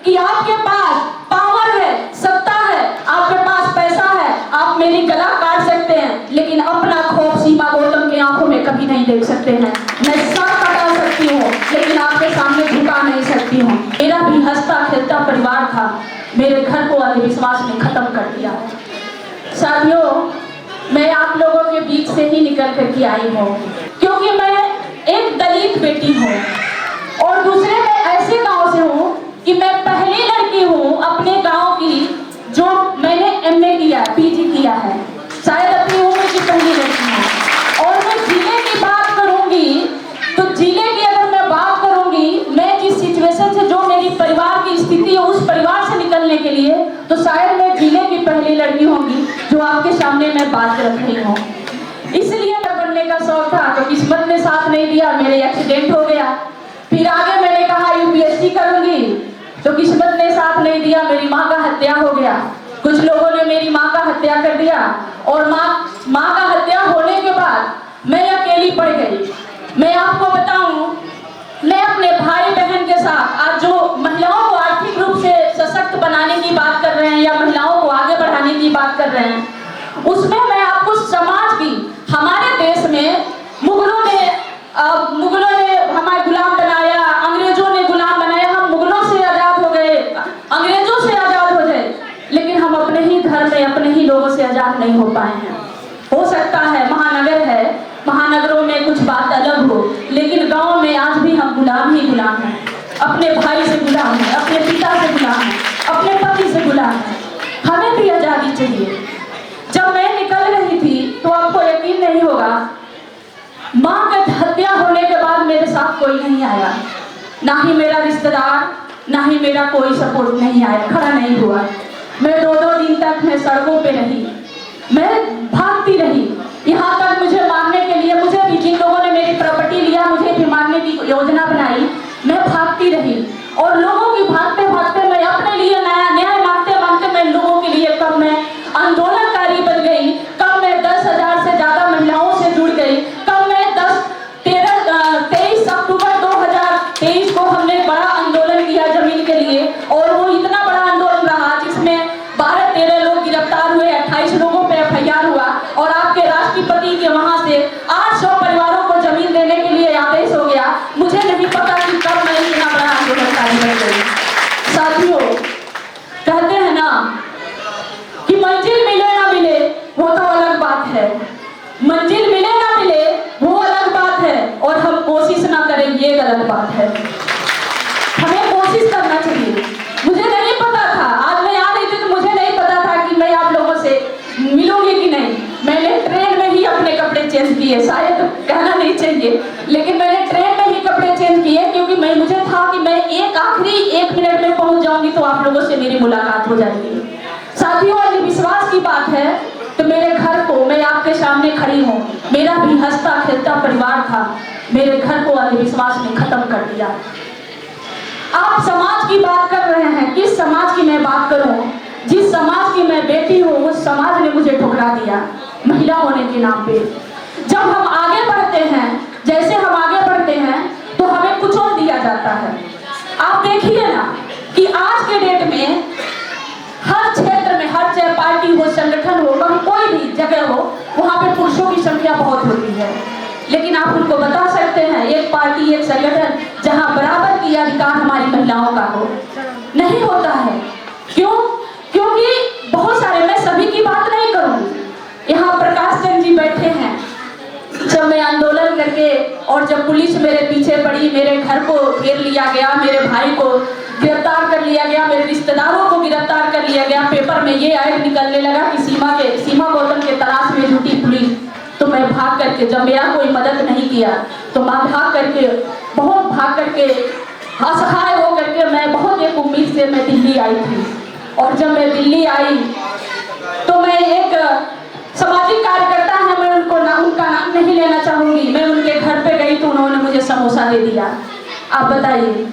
कि आपके पास पावर है, सत्ता है, आपके पास पैसा है, आप मेरी गला काट सकते हैं, लेकिन अपना खौफ सीमा गौतम की आंखों में कभी नहीं देख सकते हैं। मैं सर कटा सकती हूँ लेकिन आपके सामने झुका नहीं सकती हूँ। मेरा भी हंसता खेलता परिवार था, मेरे घर को अंधविश्वास ने खत्म कर दिया। साथियों, मैं आप लोगों के बीच से ही निकल करके आई हूँ क्योंकि मैं एक दलित बेटी हूँ और दूसरे मैं ऐसे गांव से हूँ कि मैं पहली लड़की हूँ अपने गांव की जो मैंने एमए किया, पीजी किया है। शायद अपनी उम्र की पहली लड़की हूँ। और मैं जिले की बात करूंगी तो जिले की अगर मैं बात करूंगी, मैं जिस सिचुएशन से, जो मेरी परिवार की स्थिति है, उस परिवार से निकलने के लिए तो शायद मैं जिले की पहली लड़की होंगी जो आपके सामने मैं बात रख रही हूँ। इसलिए बनने का शौक था तो किस्मत ने साथ नहीं दिया, मेरे एक्सीडेंट हो गया। फिर आगे मैंने कहा यूपीएससी करूंगी तो किस्मत ने साथ नहीं दिया, मेरी माँ का हत्या हो गया। कुछ लोगों ने मेरी माँ का हत्या कर दिया और माँ का हत्या होने के बाद मैं अकेली पड़ गई। मैं आपको बताऊं, मैं अपने भाई बहन के साथ आज जो महिलाओं को आर्थिक रूप से सशक्त बनाने की बात कर रहे हैं या महिलाओं को आगे बढ़ाने की बात कर रहे हैं, उसमें मैं आपको समाज की, हमारे देश में मुगलों ने हमारे गुलाम बनाया, अंग्रेजों ने गुलाम बनाया, हम मुगलों से आजाद हो गए, अंग्रेजों से आजाद हो गए, लेकिन हम अपने ही धर्म में अपने ही लोगों से आजाद नहीं हो पाए हैं। हो सकता है महानगर है, महानगरों में कुछ बात अलग हो, लेकिन गांव में आज भी हम गुलाम ही गुलाम हैं। अपने भाई से गुलाम हैं, अपने पिता से गुलाम हैं, अपने पति से गुलाम हैं। हमें भी आजादी चाहिए। जब मैं निकल रही थी तो आपको यकीन नहीं होगा, माँ की हत्या होने के बाद मेरे साथ कोई नहीं आया, ना ही मेरा रिश्तेदार, ना ही मेरा कोई सपोर्ट नहीं आया, खड़ा नहीं हुआ। मैं 2-2 दिन तक मैं सड़कों पे रही, मैं भागती रही, यहाँ तक मुझे मारने के लिए, मुझे भी जिन लोगों ने मेरी प्रॉपर्टी लिया, मुझे भी मारने की योजना बनाई, मैं भागती रही। और लोगों की भागते भागते मैं अपने लिए न्याय मांगते मांगते मैं लोगों के लिए कब मैं आंदोलनकारी बन गई, कब मैं 10,000 से ज्यादा महिलाओं से जुड़ गई, कब मैं 23 अक्टूबर 2023 को हमने बड़ा आंदोलन किया जमीन के लिए। और वो इतना बड़ा आंदोलन रहा जिसमें 12-13 लोग गिरफ्तार हुए, 28 लोगों पे एफआईआर हुआ और आपके राष्ट्रपति के वहां से 800 परिवारों को जमीन देने के लिए आदेश हो गया। मुझे नहीं पता कि कब मैं इतना बड़ा आंदोलनकारी बन गई। साथियों, कहते हैं ना कि मंजिल मिले ना मिले वो तो अलग बात है, मंजिल मिले ना मिले वो अलग बात है, और हम कोशिश ना करें ये गलत बात है। हमें कोशिश करना चाहिए। मुझे नहीं पता था, आज मैं आ रही थी तो मुझे नहीं पता था कि मैं आप लोगों से मिलूंगी कि नहीं। मैंने ट्रेन में ही अपने कपड़े चेंज किए, शायद कहना नहीं चाहिए, लेकिन मैंने ट्रेन में ही कपड़े चेंज किए क्योंकि मुझे था कि मैं आखिरी 1 मिनट में पहुंच जाऊंगी तो आप लोगों से मेरी मुलाकात हो जाएगी। साथियों, विश्वास की बात है तो मेरे घर को, मैं आपके सामने खड़ी हूँ, मेरा भी हंसता खेलता परिवार था, मेरे घर को अंधविश्वास ने खत्म कर दिया। आप समाज की बात कर रहे हैं, किस समाज की मैं बात करूं? जिस समाज की मैं बेटी हूं उस समाज ने मुझे ठुकरा दिया महिला होने के नाम पे। जब हम आगे बढ़ते हैं, जैसे हम आगे बढ़ते हैं तो हमें कुछ और दिया जाता है। आप देखिए ना कि आज के डेट में हर क्षेत्र में, हर चाहे पार्टी हो, संगठन हो, कहीं कोई भी जगह हो, वहां पे पुरुषों की संख्या बहुत होती है, लेकिन आप उनको बता सकते हैं एक पार्टी, एक संगठन जहां बराबर की अधिकार हमारी महिलाओं का हो? नहीं होता है। क्यों? क्योंकि बहुत सारे, मैं सभी की बात नहीं करूंगी, यहाँ प्रकाश चंद जी बैठे हैं, जब मैं आंदोलन करके और जब पुलिस मेरे पीछे पड़ी, मेरे घर को घेर लिया गया, मेरे भाई को गिरफ्तार कर लिया गया, मेरे रिश्तेदारों को गिरफ्तार कर लिया गया, पेपर में ये ऐड निकलने लगा कि सीमा गौतम के तलाश में जुटी पुलिस, तो मैं भाग करके, जब मेरा कोई मदद नहीं किया तो मैं भाग करके, बहुत भाग करके, असहाय हो करके मैं बहुत एक उम्मीद से मैं दिल्ली आई थी। और जब मैं दिल्ली आई तो मैं एक सामाजिक कार्यकर्ता है, मैं उनका नाम नहीं लेना चाहूंगी, मैं उनके घर पे गई तो उन्होंने मुझे समोसा दे दिया। आप बताइए,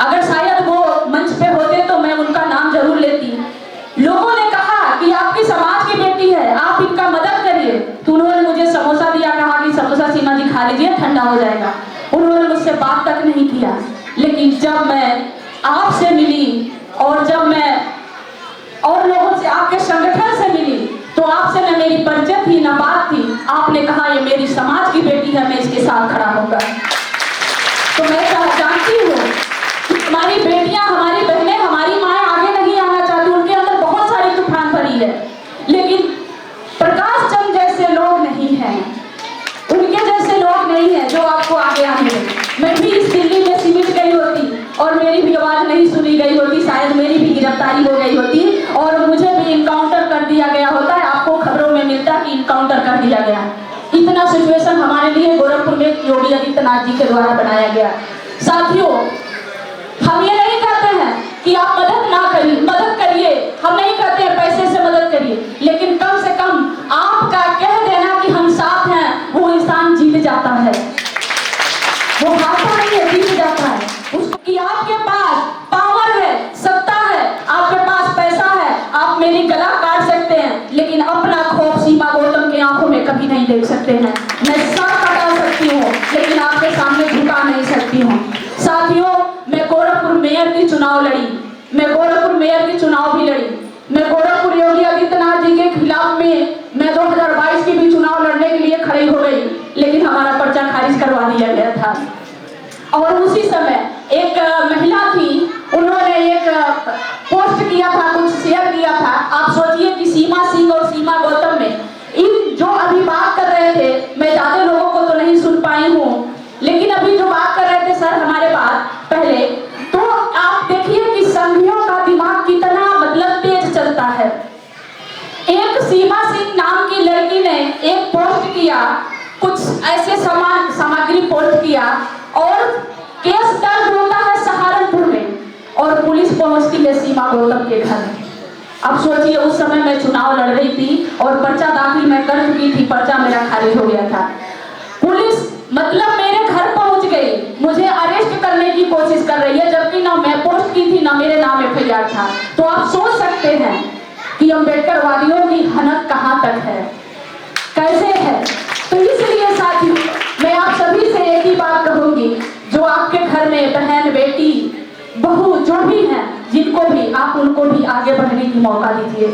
अगर शायद वो मंच पे होते तो मैं उनका नाम जरूर लेती। लोगों ने कहा कि आपकी समाज की बेटी है, आप इनका मदद करिए, तो उन्होंने मुझे समोसा दिया, कहा कि समोसा सीमा जी खा लीजिए, ठंडा हो जाएगा। उन्होंने मुझसे बात तक नहीं किया। लेकिन जब मैं आपसे मिली, मिली और जब मैं और लोगों से आपके संगठन से मिली तो आपसे न मेरी परिचय थी न बात थी। आपने कहा ये मेरी समाज की बेटी है, मैं इसके साथ खड़ा होगा। तो मैं जानती हूँ कि हमारी बेटियां, हमारी बहनें, हमारी माएँ आगे नहीं आना चाहती, उनके अंदर बहुत सारी तूफान भरी है, लेकिन प्रकाश चंद जैसे लोग नहीं हैं, उनके जैसे लोग नहीं हैं जो आपको आगे आने दें। मैं भी इस दिल्ली में सिमट गई होती और मेरी भी आवाज नहीं सुनी गई होती, शायद मेरी भी गिरफ्तारी हो गई होती और मुझे भी इनकाउंटर कर दिया गया होता है। आपको खबरों में मिलता कि इनकाउंटर कर दिया गया। इतना सिचुएशन हमारे लिए गोरखपुर में योगी आदित्यनाथ जी के द्वारा बनाया गया। साथियों, हम ये नहीं कहते हैं कि आप मदद करिए, हम नहीं कहते हैं पैसे से मदद करिए, लेकिन कम से कम आपका कह देना कि हम साथ हैं, वो इंसान जीत जाता है, वो हारता नहीं है, जीत जाता है। उसको कि आपके पास पावर है, सत्ता है, आपके पास पैसा है, आप मेरी गला काट सकते हैं, लेकिन अपना खौफ सीमा गौतम की आंखों में कभी नहीं देख सकते हैं। मैं सर कटा सकती हूँ लेकिन आपके सामने झुका नहीं सकती हूँ। साथियों, मैं गोरखपुर मेयर की चुनाव लड़ी, मैं गोरखपुर मेयर की चुनाव भी लड़ी, मैं गोरखपुर योगी आदित्यनाथ जी के खिलाफ में मैं 2022 की भी चुनाव लड़ने के लिए खड़ी हो गई, लेकिन हमारा पर्चा खारिज करवा दिया गया था। और उसी समय एक महिला थी, उन्होंने एक पोस्ट किया था, कुछ शेयर किया था। आप सोचिए कि सीमा सिंह और सीमा गौतम में इन जो अभी बात कर रहे थे, मैं ज्यादा लोगों को तो नहीं सुन पाई हूँ, लेकिन अभी जो बात कर रहे थे सर हमारे पास पहले, तो आप देखिए कि संघियों का दिमाग कितना मतलब तेज चलता है। एक सीमा सिंह नाम की लड़की ने एक पोस्ट किया, कुछ ऐसे सामग्री पोस्ट किया और केस दर्ज होता है सहारनपुर में और पुलिस पहुंचती है सीमा गौतम के घर। अब सोचिए, उस समय मैं चुनाव लड़ रही थी और पर्चा दाखिल मैं कर चुकी थी, पर्चा मेरा खारिज हो गया था। पुलिस मतलब मेरे घर पहुंच गई, मुझे अरेस्ट करने की कोशिश कर रही है, जबकि ना मैं पोस्ट की थी ना मेरे नाम एफआईआर था। तो आप सोच सकते हैं कि अम्बेडकर वादियों की हनक कहां तक है, कैसे है। तो इसलिए साथियों, मैं आप सभी से एक ही बात कहूंगी, जो आपके घर में बहन, बेटी, बहू जो भी हैं, जिनको भी आप उनको भी आगे बढ़ने की मौका दीजिए।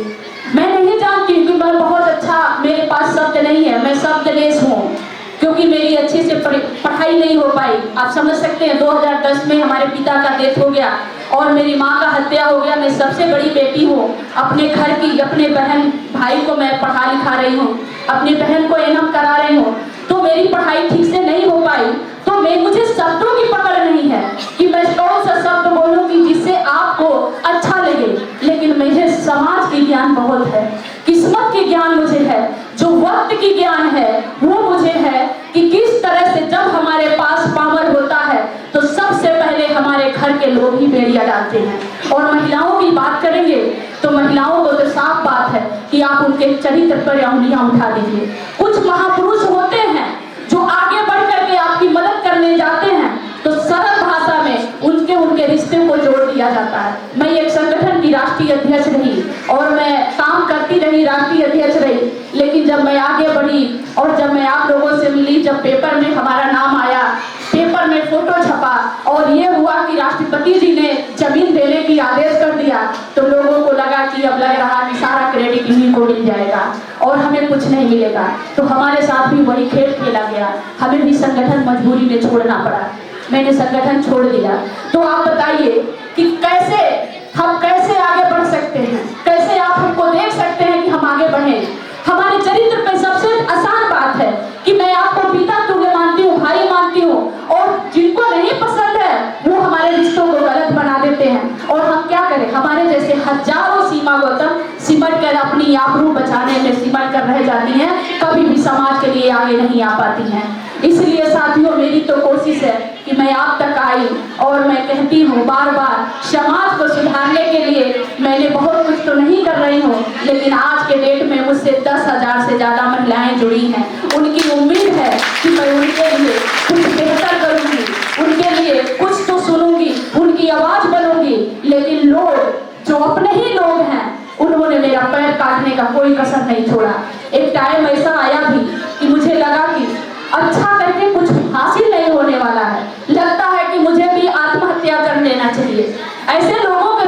मैं नहीं जानती कि मैं बहुत अच्छा, मेरे पास शब्द नहीं है, मैं शब्दलेस हूँ क्योंकि मेरी अच्छे से पढ़ाई नहीं हो पाई। आप समझ सकते हैं 2010 में हमारे पिता का डेथ हो गया और मेरी माँ का हत्या हो गया। मैं सबसे बड़ी बेटी हूँ, अपने घर की, अपने बहन भाई को मैं पढ़ा लिखा रही हूँ, अपनी बहन को एनएम करा रही हूँ, तो मेरी पढ़ाई ठीक से नहीं हो पाई। तो मुझे शब्दों की पकड़ नहीं है कि मैं कौन सा शब्द बोलूँगी जिससे आपको अच्छा लगे, लेकिन मुझे समाज की ज्ञान बहुत है, किस्मत की ज्ञान मुझे है, जो वक्त की ज्ञान है वो मुझे है कि किस तरह से जब हमारे पास पावर होता है तो सबसे पहले हमारे घर के लोग ही बेड़िया डालते हैं। और महिलाओं की बात करेंगे तो महिलाओं को तो साफ बात है कि आप उनके चरित्र पर उंगलियां उठा दीजिए। कुछ महापुरुष होते हैं जो आगे बढ़ करके आपकी मदद करने जाते हैं तो सरल भाषा में उनके रिश्ते को जोड़ दिया जाता है। मैं एक संगठन की राष्ट्रीय अध्यक्ष रही और मैं काम करती रही, राष्ट्रीय अध्यक्ष रही, लेकिन जब मैं आगे बढ़ी और जब मैं आप लोगों से मिली, जब पेपर में हमारा नाम आया, पेपर में फोटो छपा और ये हुआ कि राष्ट्रपति जी ने जमीन देने की आदेश कर दिया, तो लोगों को लगा कि अब लग रहा कि सारा क्रेडिट इन्हीं को मिल जाएगा और हमें कुछ नहीं मिलेगा। तो हमारे साथ भी वही खेल खेला गया, हमें भी संगठन मजबूरी में छोड़ना पड़ा, मैंने संगठन छोड़ दिया। तो आप बताइए कि हम कैसे आगे बढ़ सकते हैं, कैसे आप हमको देख सकते हैं कि हम आगे बढ़े। हमारे चरित्र पे सबसे आसान बात है कि मैं आपको पिता तुल्य मानती हूँ, भाई मानती हूँ, और जिनको नहीं पसंद है वो हमारे रिश्तों को गलत बना देते हैं। और हम क्या करें, हमारे जैसे हजारों सीमा गौतम सिमट कर अपनी आबरू बचाने में सिमट कर रह जाती हैं, कभी भी समाज के लिए आगे नहीं आ पाती हैं। इसलिए साथियों, मेरी तो कोशिश है कि मैं आप तक आई और मैं कहती हूँ बार बार, समाज को सुधारने के लिए मैंने बहुत कुछ तो नहीं कर रही हूँ, लेकिन आज के डेट में मुझसे 10,000 से ज्यादा महिलाएं जुड़ी हैं। उनकी उम्मीद है कि मैं उनके लिए कुछ बेहतर करूँगी, उनके लिए कुछ तो सुनूंगी, उनकी आवाज बनूंगी। लेकिन लोग जो अपने ही लोग हैं, उन्होंने मेरा पैर काटने का कोई कसर नहीं छोड़ा। एक टाइम ऐसा आया भी कि मुझे लगा कि अच्छा करके कुछ हासिल नहीं होने वाला है, लगता है कि मुझे भी आत्महत्या कर लेना चाहिए। ऐसे लोगों के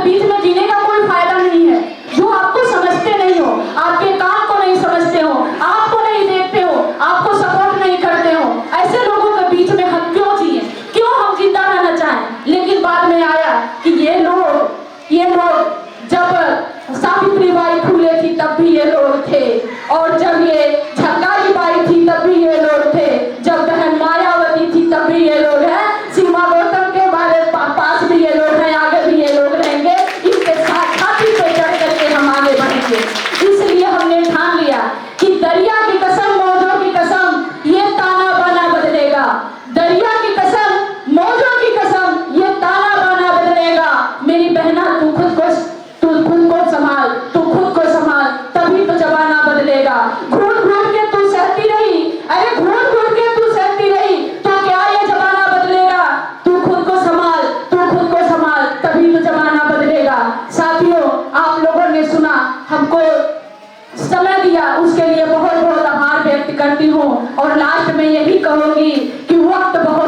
और जब ये झक्कारी बाई थी तब भी ये लोग थे, जब बहन मायावती थी तब भी ये लोग हैं, सीमा गौतम के बारे पास भी ये लोग हैं, आगे भी ये लोग रहेंगे, इसके साथ छाती पे चढ़ करके हम आगे बढ़ेंगे। इसलिए हमने ठान लिया कि दरिया की कसम मौजों की कसम ये ताना बाना बदलेगा, दरिया की कसम मौजों की कसम ये ताना बाना बदलेगा। मेरी बहना तू खुद को संभाल, तू खुद को संभाल, तभी तो जमाना बदलेगा। घूट घूट के तू सहती रही, अरे घूट घूट के तू सहती रही, तो क्या ये जमाना बदलेगा? तू खुद को संभाल, तू खुद को संभाल, तभी तो जमाना बदलेगा। साथियों, आप लोगों ने सुना, हमको समय दिया, उसके लिए बहुत बहुत आभार व्यक्त करती हूँ और लास्ट में यही कहूंगी कि वक्त बहुत